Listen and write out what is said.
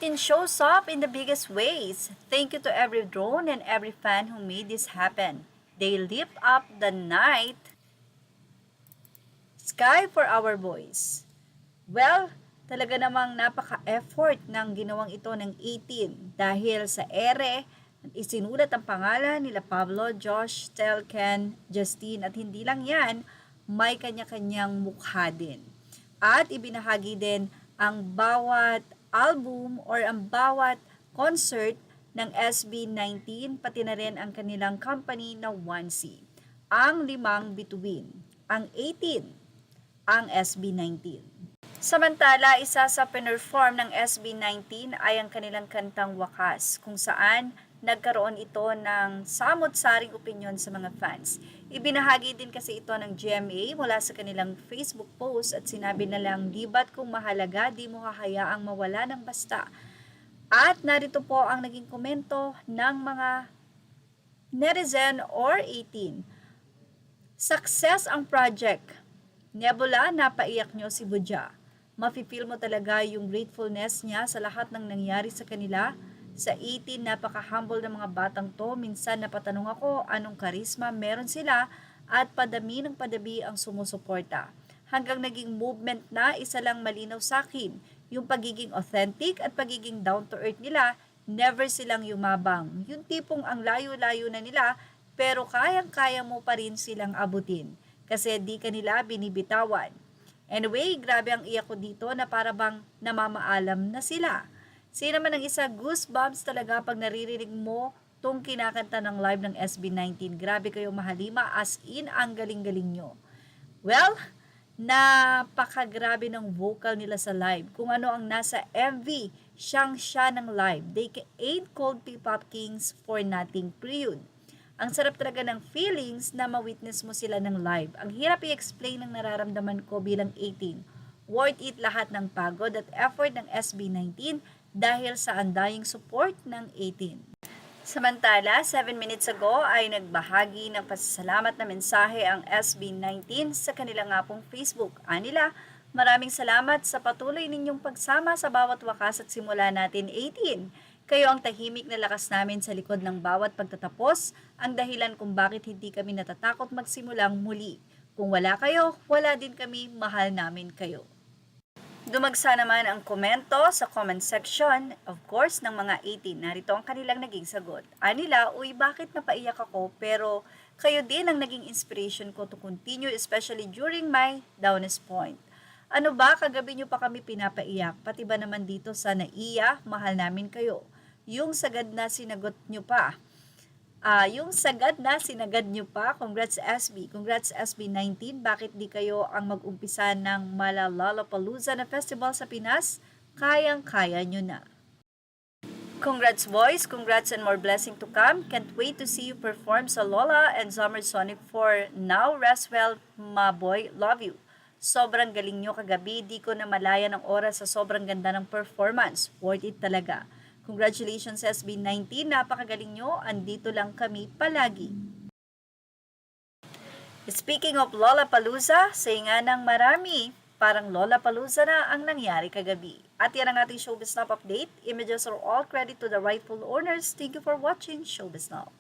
18 shows up in the biggest ways. Thank you to every drone and every fan who made this happen. They lit up the night sky for our boys. Well, talaga namang napaka-effort ng ginawang ito ng 18 dahil sa ere, isinulat ang pangalan nila Pablo, Josh, Telken, Justine at hindi lang yan, may kanya-kanyang mukha din. At ibinahagi din ang bawat album or ang bawat concert ng SB19 pati na rin ang kanilang company na 1C. Ang 5 bituin, ang 18, ang SB19. Samantala, isa sa pinerform ng SB19 ay ang kanilang kantang Wakas, kung saan nagkaroon ito ng samot-saring opinyon sa mga fans. Ibinahagi din kasi ito ng GMA mula sa kanilang Facebook post at sinabi na lang, di ba't kung mahalaga, di mo hahayaang mawala ng basta. At narito po ang naging komento ng mga netizen or 18. Success ang project. Nebula, napaiyak nyo si Budja. Mafe-feel mo talaga yung gratefulness niya sa lahat ng nangyari sa kanila. Sa 18, napaka-humble ng mga batang to. Minsan napatanong ako anong karisma meron sila at padami ng padabi ang sumusuporta. Hanggang naging movement na isa lang malinaw sa akin, yung pagiging authentic at pagiging down-to-earth nila, never silang yumabang. Yung tipong ang layo-layo na nila, pero kayang-kaya mo pa rin silang abutin. Kasi di kanila binibitawan. Anyway, grabe ang iyak ko dito na para bang namamaalam na sila. Sino man ang isa, goosebumps talaga pag naririnig mo tong kinakanta ng live ng SB19. Grabe kayo mahalima, as in ang galing-galing nyo. Well, napakagrabe ng vocal nila sa live. Kung ano ang nasa MV, siyang-siya ng live. They ain't called P-Pop Kings for nothing, period. Ang sarap talaga ng feelings na ma-witness mo sila ng live. Ang hirap i-explain ng nararamdaman ko bilang 18. Worth it lahat ng pagod at effort ng SB19 dahil sa andaying support ng 18. Samantala, 7 minutes ago ay nagbahagi ng pasasalamat na mensahe ang SB19 sa kanilang nga pong Facebook. Anila, maraming salamat sa patuloy ninyong pagsama sa bawat wakas at simula natin 18. Kayo ang tahimik na lakas namin sa likod ng bawat pagtatapos, ang dahilan kung bakit hindi kami natatakot magsimulang muli. Kung wala kayo, wala din kami, mahal namin kayo. Dumagsa naman ang komento sa comment section, of course, ng mga 18. Narito ang kanilang naging sagot. Anila, uy, bakit napaiyak ako, pero kayo din ang naging inspiration ko to continue, especially during my downest point. Ano ba, kagabi nyo pa kami pinapaiyak, pati ba naman dito sa naiya, mahal namin kayo. Yung sagad na sinagot nyo pa. Congrats SB. Congrats SB19. Bakit di kayo ang mag-umpisa ng Lollapalooza na festival sa Pinas? Kayang-kaya nyo na. Congrats boys, congrats and more blessing to come. Can't wait to see you perform sa Lola and Summer Sonic 4. Now, rest well, my boy, love you. Sobrang galing nyo kagabi, di ko na malaya ng oras sa sobrang ganda ng performance. Worth it talaga. Congratulations SB19, napakagaling nyo, andito lang kami palagi. Speaking of Lollapalooza, say nga ng marami, parang Lollapalooza na ang nangyari kagabi. At yan ang ating Showbiz Now update. Images are all credit to the rightful owners. Thank you for watching Showbiz Now.